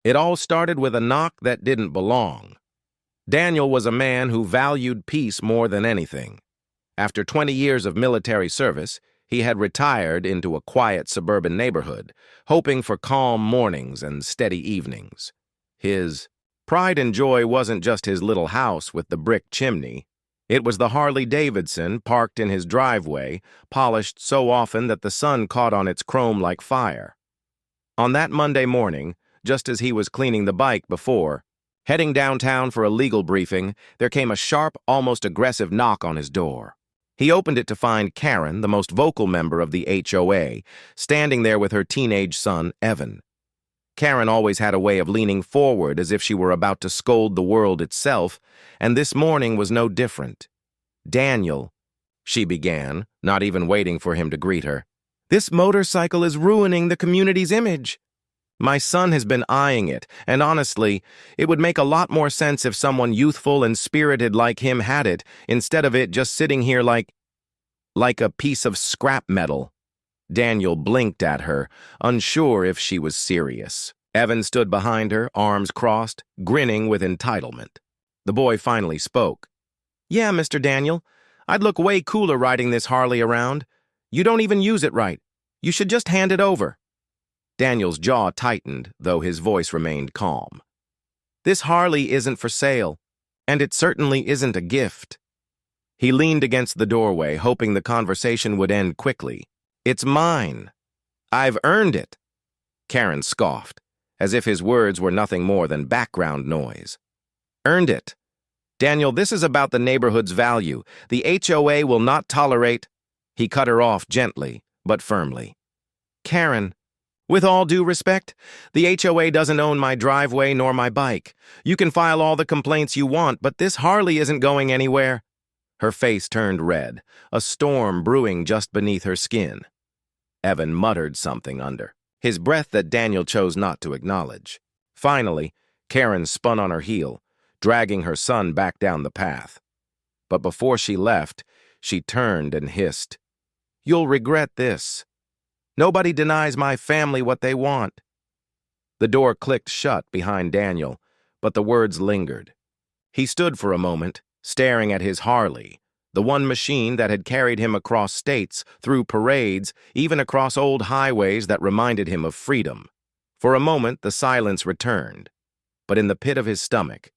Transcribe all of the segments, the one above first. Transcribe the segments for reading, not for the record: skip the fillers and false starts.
It all started with a knock that didn't belong. Daniel was a man who valued peace more than anything. After 20 years of military service, he had retired into a quiet suburban neighborhood, hoping for calm mornings and steady evenings. His pride and joy wasn't just his little house with the brick chimney. It was the Harley-Davidson parked in his driveway, polished so often that the sun caught on its chrome like fire. On that Monday morning, just as he was cleaning the bike before, heading downtown for a legal briefing, there came a sharp, almost aggressive knock on his door. He opened it to find Karen, the most vocal member of the HOA, standing there with her teenage son, Evan. Karen always had a way of leaning forward as if she were about to scold the world itself, and this morning was no different. "Daniel," she began, not even waiting for him to greet her, "this motorcycle is ruining the community's image. My son has been eyeing it, and honestly, it would make a lot more sense if someone youthful and spirited like him had it, instead of it just sitting here like a piece of scrap metal." Daniel blinked at her, unsure if she was serious. Evan stood behind her, arms crossed, grinning with entitlement. The boy finally spoke. "Yeah, Mr. Daniel, I'd look way cooler riding this Harley around. You don't even use it right. You should just hand it over." Daniel's jaw tightened, though his voice remained calm. "This Harley isn't for sale, and it certainly isn't a gift." He leaned against the doorway, hoping the conversation would end quickly. "It's mine. I've earned it." Karen scoffed, as if his words were nothing more than background noise. "Earned it? Daniel, this is about the neighborhood's value. The HOA will not tolerate—" He cut her off gently, but firmly. "Karen, with all due respect, the HOA doesn't own my driveway nor my bike. You can file all the complaints you want, but this Harley isn't going anywhere." Her face turned red, a storm brewing just beneath her skin. Evan muttered something under his breath that Daniel chose not to acknowledge. Finally, Karen spun on her heel, dragging her son back down the path. But before she left, she turned and hissed, "You'll regret this. Nobody denies my family what they want." The door clicked shut behind Daniel, but the words lingered. He stood for a moment, staring at his Harley, the one machine that had carried him across states, through parades, even across old highways that reminded him of freedom. For a moment, the silence returned, but in the pit of his stomach,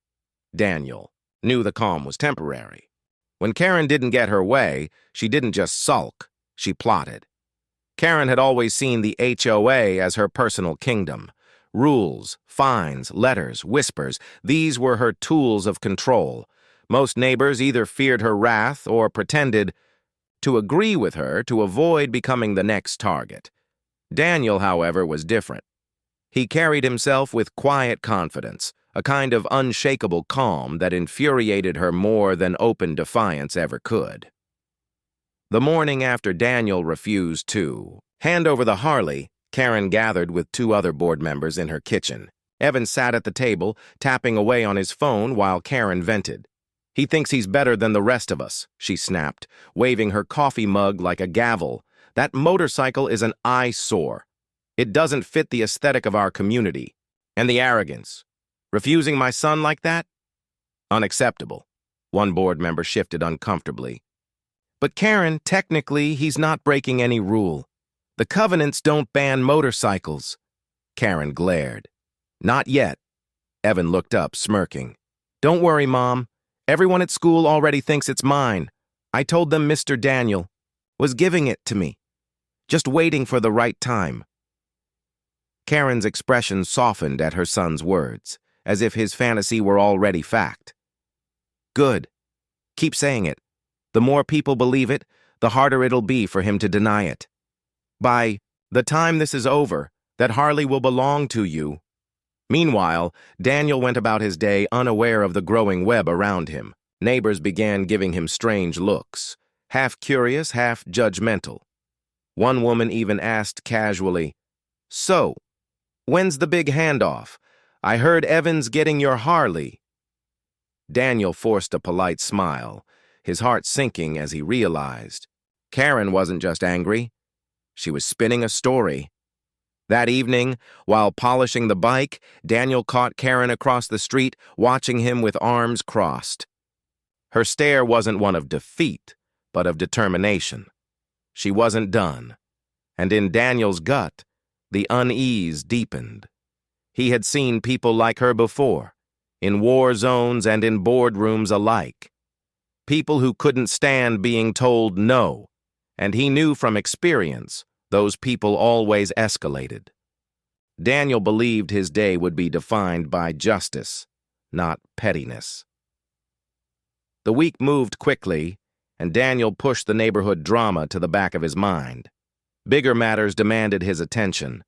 Daniel knew the calm was temporary. When Karen didn't get her way, she didn't just sulk, she plotted. Karen had always seen the HOA as her personal kingdom. Rules, fines, letters, whispers, these were her tools of control. Most neighbors either feared her wrath or pretended to agree with her to avoid becoming the next target. Daniel, however, was different. He carried himself with quiet confidence, a kind of unshakable calm that infuriated her more than open defiance ever could. The morning after Daniel refused to hand over the Harley, Karen gathered with two other board members in her kitchen. Evan sat at the table, tapping away on his phone while Karen vented. "He thinks he's better than the rest of us," she snapped, waving her coffee mug like a gavel. "That motorcycle is an eyesore. It doesn't fit the aesthetic of our community. And the arrogance. Refusing my son like that? Unacceptable." One board member shifted uncomfortably. "But Karen, technically, he's not breaking any rule. The covenants don't ban motorcycles." Karen glared. "Not yet." Evan looked up, smirking. "Don't worry, Mom. Everyone at school already thinks it's mine. I told them Mr. Daniel was giving it to me, just waiting for the right time." Karen's expression softened at her son's words, as if his fantasy were already fact. "Good. Keep saying it. The more people believe it, the harder it'll be for him to deny it. By the time this is over, that Harley will belong to you." Meanwhile, Daniel went about his day unaware of the growing web around him. Neighbors began giving him strange looks, half curious, half judgmental. One woman even asked casually, "So, when's the big handoff? I heard Evan's getting your Harley." Daniel forced a polite smile, his heart sinking as he realized Karen wasn't just angry. She was spinning a story. That evening, while polishing the bike, Daniel caught Karen across the street, watching him with arms crossed. Her stare wasn't one of defeat, but of determination. She wasn't done, and in Daniel's gut, the unease deepened. He had seen people like her before, in war zones and in boardrooms alike. People who couldn't stand being told no, and he knew from experience those people always escalated. Daniel believed his day would be defined by justice, not pettiness. The week moved quickly, and Daniel pushed the neighborhood drama to the back of his mind. Bigger matters demanded his attention.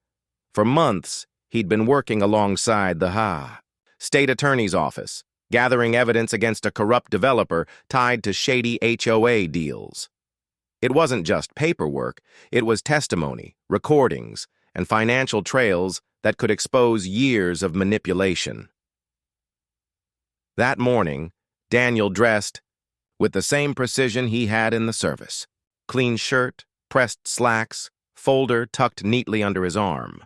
For months, he'd been working alongside the HOA State Attorney's Office, gathering evidence against a corrupt developer tied to shady HOA deals. It wasn't just paperwork, it was testimony, recordings, and financial trails that could expose years of manipulation. That morning, Daniel dressed with the same precision he had in the service. Clean shirt, pressed slacks, folder tucked neatly under his arm.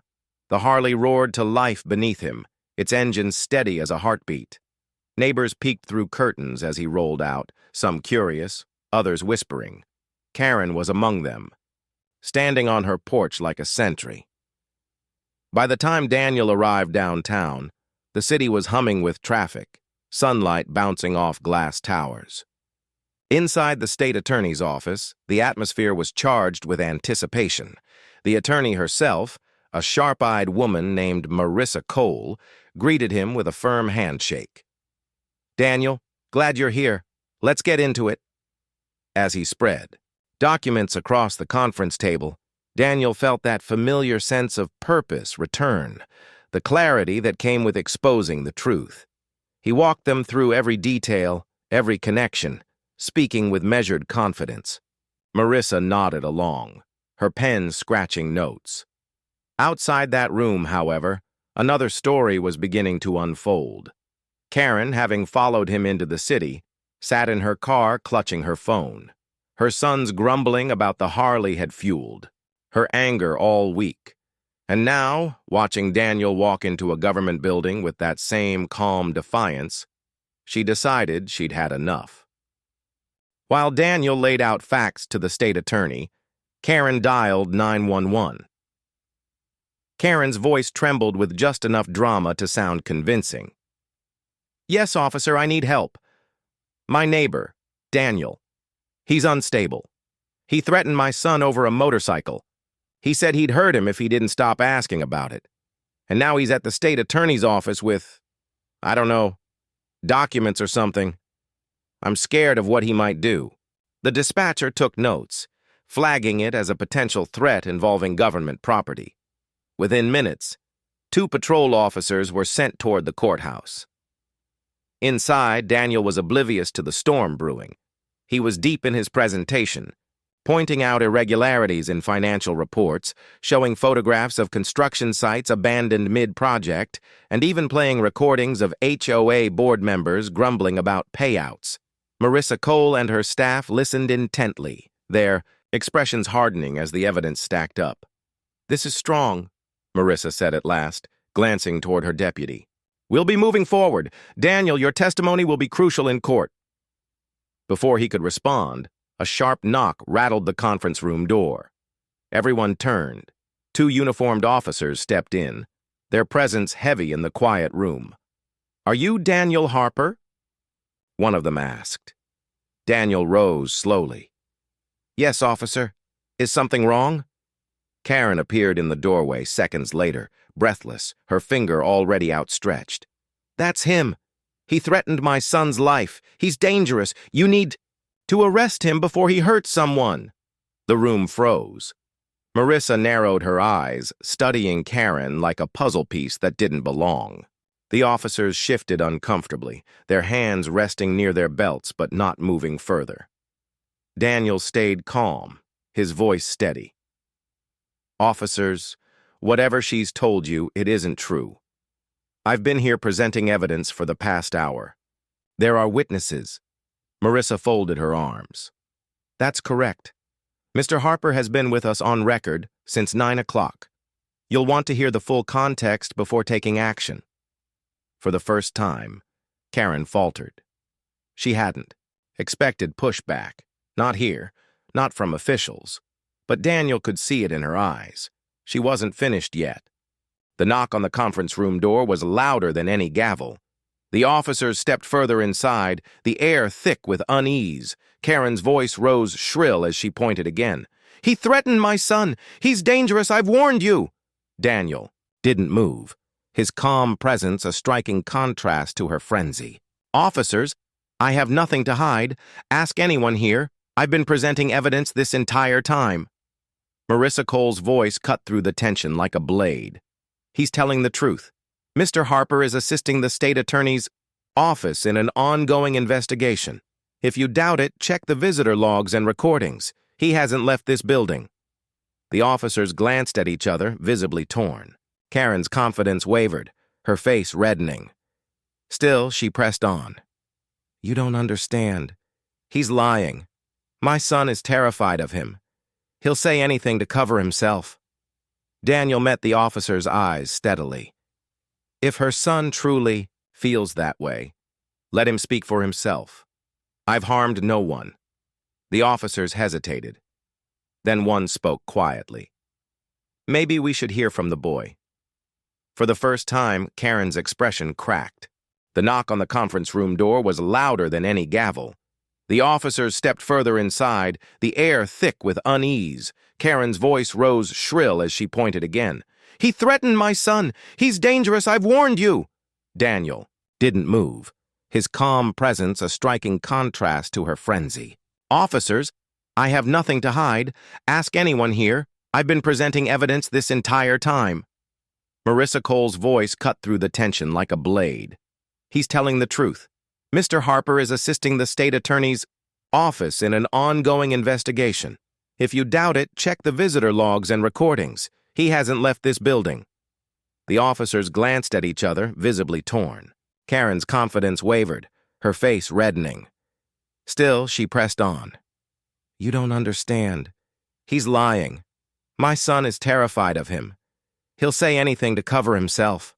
The Harley roared to life beneath him, its engine steady as a heartbeat. Neighbors peeked through curtains as he rolled out, some curious, others whispering. Karen was among them, standing on her porch like a sentry. By the time Daniel arrived downtown, the city was humming with traffic, sunlight bouncing off glass towers. Inside the state attorney's office, the atmosphere was charged with anticipation. The attorney herself, a sharp-eyed woman named Marissa Cole, greeted him with a firm handshake. "Daniel, glad you're here. Let's get into it." As he spread documents across the conference table, Daniel felt that familiar sense of purpose return, the clarity that came with exposing the truth. He walked them through every detail, every connection, speaking with measured confidence. Marissa nodded along, her pen scratching notes. Outside that room, however, another story was beginning to unfold. Karen, having followed him into the city, sat in her car clutching her phone. Her son's grumbling about the Harley had fueled her anger all week. And now, watching Daniel walk into a government building with that same calm defiance, she decided she'd had enough. While Daniel laid out facts to the state attorney, Karen dialed 911. Karen's voice trembled with just enough drama to sound convincing. "Yes, officer, I need help. My neighbor, Daniel. He's unstable. He threatened my son over a motorcycle. He said he'd hurt him if he didn't stop asking about it. And now he's at the state attorney's office with, I don't know, documents or something. I'm scared of what he might do." The dispatcher took notes, flagging it as a potential threat involving government property. Within minutes, 2 patrol officers were sent toward the courthouse. Inside, Daniel was oblivious to the storm brewing. He was deep in his presentation, pointing out irregularities in financial reports, showing photographs of construction sites abandoned mid-project, and even playing recordings of HOA board members grumbling about payouts. Marissa Cole and her staff listened intently, their expressions hardening as the evidence stacked up. "This is strong," Marissa said at last, glancing toward her deputy. "We'll be moving forward. Daniel, your testimony will be crucial in court." Before he could respond, a sharp knock rattled the conference room door. Everyone turned. 2 uniformed officers stepped in, their presence heavy in the quiet room. "Are you Daniel Harper?" one of them asked. Daniel rose slowly. "Yes, officer. Is something wrong?" Karen appeared in the doorway seconds later, breathless, her finger already outstretched. "That's him. He threatened my son's life. He's dangerous. You need to arrest him before he hurts someone." The room froze. Marissa narrowed her eyes, studying Karen like a puzzle piece that didn't belong. The officers shifted uncomfortably, their hands resting near their belts but not moving further. Daniel stayed calm, his voice steady. "Officers, whatever she's told you, it isn't true. I've been here presenting evidence for the past hour. There are witnesses." Marissa folded her arms. "That's correct. Mr. Harper has been with us on record since 9 o'clock. You'll want to hear the full context before taking action. For the first time, Karen faltered. She hadn't expected pushback. Not here, not from officials. But Daniel could see it in her eyes. She wasn't finished yet. The knock on the conference room door was louder than any gavel. The officers stepped further inside, the air thick with unease. Karen's voice rose shrill as she pointed again. "He threatened my son! He's dangerous! I've warned you!" Daniel didn't move, his calm presence a striking contrast to her frenzy. "Officers, I have nothing to hide. Ask anyone here. I've been presenting evidence this entire time." Marissa Cole's voice cut through the tension like a blade. "He's telling the truth. Mr. Harper is assisting the state attorney's office in an ongoing investigation. If you doubt it, check the visitor logs and recordings. He hasn't left this building." The officers glanced at each other, visibly torn. Karen's confidence wavered, her face reddening. Still, she pressed on. "You don't understand. He's lying. My son is terrified of him. He'll say anything to cover himself." Daniel met the officer's eyes steadily. "If her son truly feels that way, let him speak for himself. I've harmed no one." The officers hesitated. Then one spoke quietly. "Maybe we should hear from the boy." For the first time, Karen's expression cracked. The knock on the conference room door was louder than any gavel. The officers stepped further inside, the air thick with unease. Karen's voice rose shrill as she pointed again. "He threatened my son! He's dangerous! I've warned you!" Daniel didn't move, his calm presence a striking contrast to her frenzy. "Officers, I have nothing to hide. Ask anyone here. I've been presenting evidence this entire time." Marissa Cole's voice cut through the tension like a blade. "He's telling the truth. Mr. Harper is assisting the state attorney's office in an ongoing investigation. If you doubt it, check the visitor logs and recordings. He hasn't left this building." The officers glanced at each other, visibly torn. Karen's confidence wavered, her face reddening. Still, she pressed on. "You don't understand. He's lying. My son is terrified of him. He'll say anything to cover himself."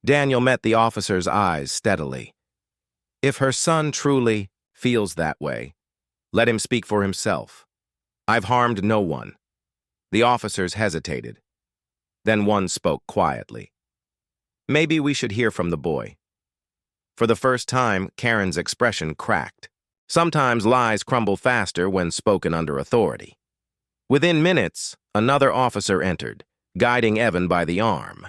Daniel met the officer's eyes steadily. "If her son truly feels that way, let him speak for himself. I've harmed no one." The officers hesitated. Then one spoke quietly. "Maybe we should hear from the boy." For the first time, Karen's expression cracked. Sometimes lies crumble faster when spoken under authority. Within minutes, another officer entered, guiding Evan by the arm.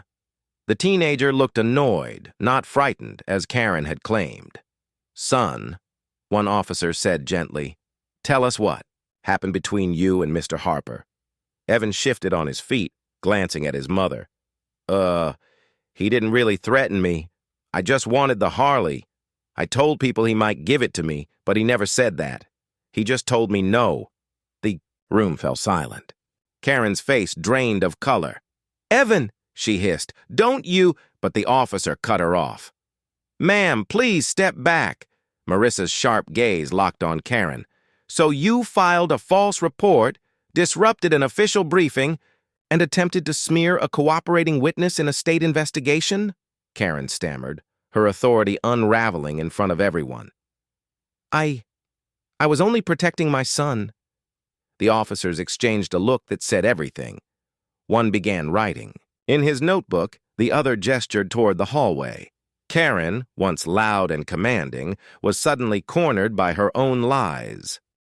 The teenager looked annoyed, not frightened, as Karen had claimed. "Son," one officer said gently, "tell us what happened between you and Mr. Harper." Evan shifted on his feet, glancing at his mother. He didn't really threaten me. I just wanted the Harley. I told people he might give it to me, but he never said that. He just told me no." The room fell silent. Karen's face drained of color. "Evan," she hissed, "don't you—" But the officer cut her off. "Ma'am, please step back." Marissa's sharp gaze locked on Karen. "So you filed a false report, disrupted an official briefing, and attempted to smear a cooperating witness in a state investigation?" Karen stammered, her authority unraveling in front of everyone. I was only protecting my son." The officers exchanged a look that said everything. One began writing. In his notebook, the other gestured toward the hallway. Karen, once loud and commanding, was suddenly cornered by her own lies.